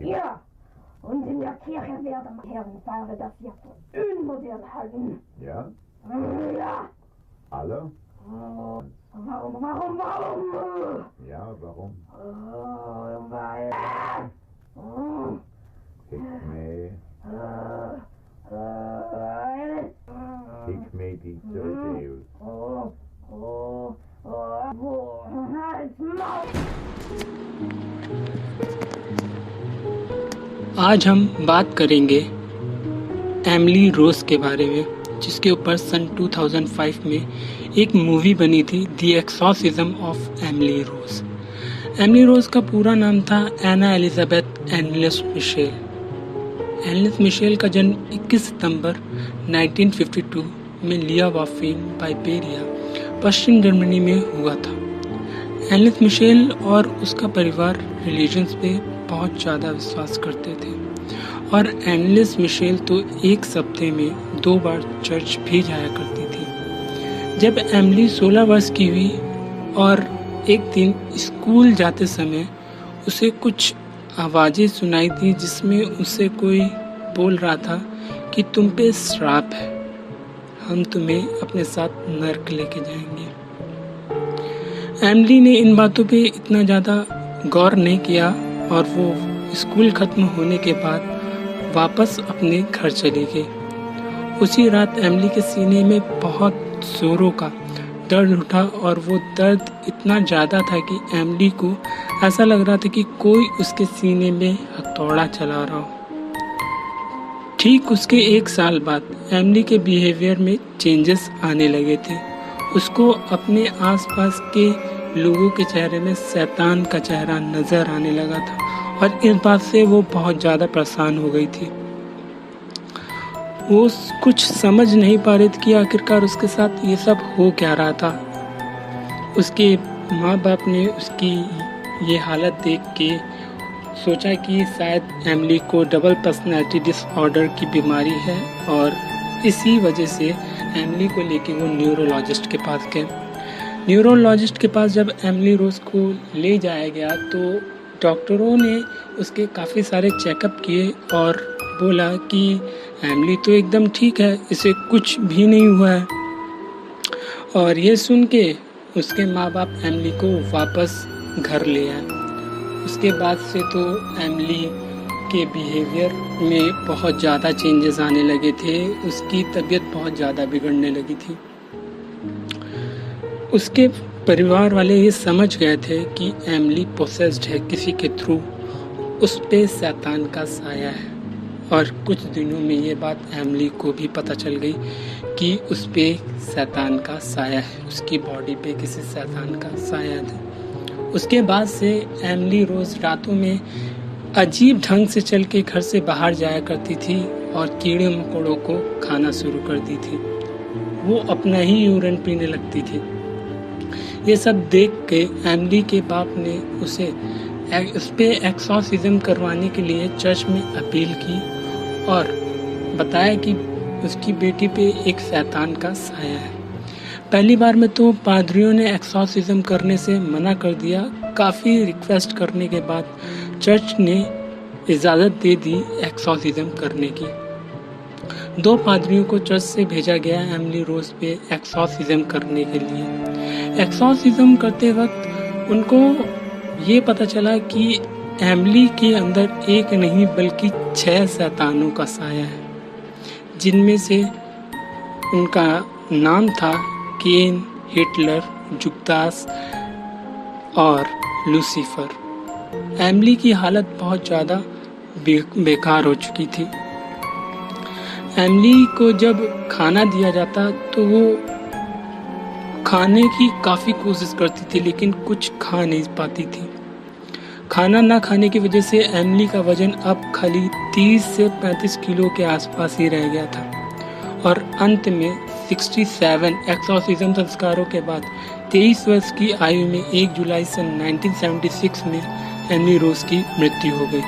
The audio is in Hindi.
Ja, und in der Kirche werden Herrenfeier das Jahr unmodern halten. Ja? Ja. Alle? Warum? Ja, warum? Weil... Ik mee die Zeus. आज हम बात करेंगे एमिली रोज के बारे में, जिसके ऊपर सन 2005 में एक मूवी बनी थी, the exorcism of Emily Rose. Emily Rose का पूरा नाम था Anna Elizabeth Anneliese Michel. Anneliese Michel का जन्म 21 सितंबर 1952 में लिया वाफीन बाइबेरिया, पश्चिम जर्मनी में हुआ था। एनलिस मिशेल और उसका परिवार रिलीजन्स पे बहुत ज़्यादा विश्वास करते थे और एनलिस मिशेल तो एक सप्ताह में 2 बार चर्च भी जाया करती थी। जब एमिली 16 वर्ष की हुई और एक दिन स्कूल जाते समय उसे कुछ आवाज़ें सुनाई दी, जिसमें उसे कोई बोल रहा था कि तुम पे श्राप है, हम तुम्हें अपने साथ नर्क लेके जाएंगे। एमिली ने इन बातों पे इतना ज़्यादा गौर नहीं किया और वो स्कूल खत्म होने के बाद वापस अपने घर चली गई। उसी रात एमिली के सीने में बहुत जोरों का दर्द उठा और वो दर्द इतना ज़्यादा था कि एमिली को ऐसा लग रहा था कि कोई उसके सीने में हथौड़ा चला रहा हो। ठीक उसके 1 साल बाद एमिली के बिहेवियर में चेंजेस आने लगे थे। उसको अपने आसपास के लोगों के चेहरे में शैतान का चेहरा नजर आने लगा था और इस बात से वो बहुत ज़्यादा परेशान हो गई थी। वो कुछ समझ नहीं पा रही थी कि आखिरकार उसके साथ ये सब हो क्या रहा था। उसके माँ बाप ने उसकी ये हालत देख के सोचा कि शायद एमिली को डबल पर्सनैलिटी डिसऑर्डर की बीमारी है और इसी वजह से एमिली को लेके वो न्यूरोलॉजिस्ट के पास गए। न्यूरोलॉजिस्ट के पास जब एमिली रोज को ले जाया गया तो डॉक्टरों ने उसके काफ़ी सारे चेकअप किए और बोला कि एमिली तो एकदम ठीक है, इसे कुछ भी नहीं हुआ है। और ये सुन के उसके माँ बाप एमिली को वापस घर ले आए। उसके बाद से तो एमिली के बिहेवियर में बहुत ज़्यादा चेंजेस आने लगे थे। उसकी तबीयत बहुत ज़्यादा बिगड़ने लगी थी। उसके परिवार वाले ये समझ गए थे कि एमिली पोसेस्ड है किसी के थ्रू, उस पे शैतान का साया है। और कुछ दिनों में ये बात एमिली को भी पता चल गई कि उस पे शैतान का साया है, उसकी बॉडी पे किसी शैतान का साया है। उसके बाद से एमिली रोज रातों में अजीब ढंग से चल के घर से बाहर जाया करती थी और कीड़े मकोड़ों को खाना शुरू कर दी थी। वो अपना ही यूरिन पीने लगती थी। ये सब देख के एमिली के बाप ने उस पे एक्सॉर्सिज्म करवाने के लिए चर्च में अपील की और बताया कि उसकी बेटी पे एक शैतान का साया है। पहली बार में तो पादरियों ने एक्सॉर्सिज्म करने से मना कर दिया। काफ़ी रिक्वेस्ट करने के बाद चर्च ने इजाज़त दे दी एक्सॉर्सिज्म करने की। 2 पादरियों को चर्च से भेजा गया एमिली रोज पे एक्सॉर्सिज्म करने के लिए। एक्सॉर्सिज्म करते वक्त उनको ये पता चला कि एमिली के अंदर एक नहीं बल्कि 6 शैतानों का साया है, जिनमें से उनका नाम था केन, हिटलर, जुगदास और लूसीफर। एमिली की हालत बहुत ज़्यादा बेकार हो चुकी थी। एमिली को जब खाना दिया जाता तो वो खाने की काफ़ी कोशिश करती थी, लेकिन कुछ खा नहीं पाती थी। खाना ना खाने की वजह से एमिली का वजन अब खाली 30 से 35 किलो के आसपास ही रह गया था और अंत में 67 एक्सॉर्सिज्म संस्कारों के बाद 23 वर्ष की आयु में 1 जुलाई सन 1976 में एमिली रोज की मृत्यु हो गई।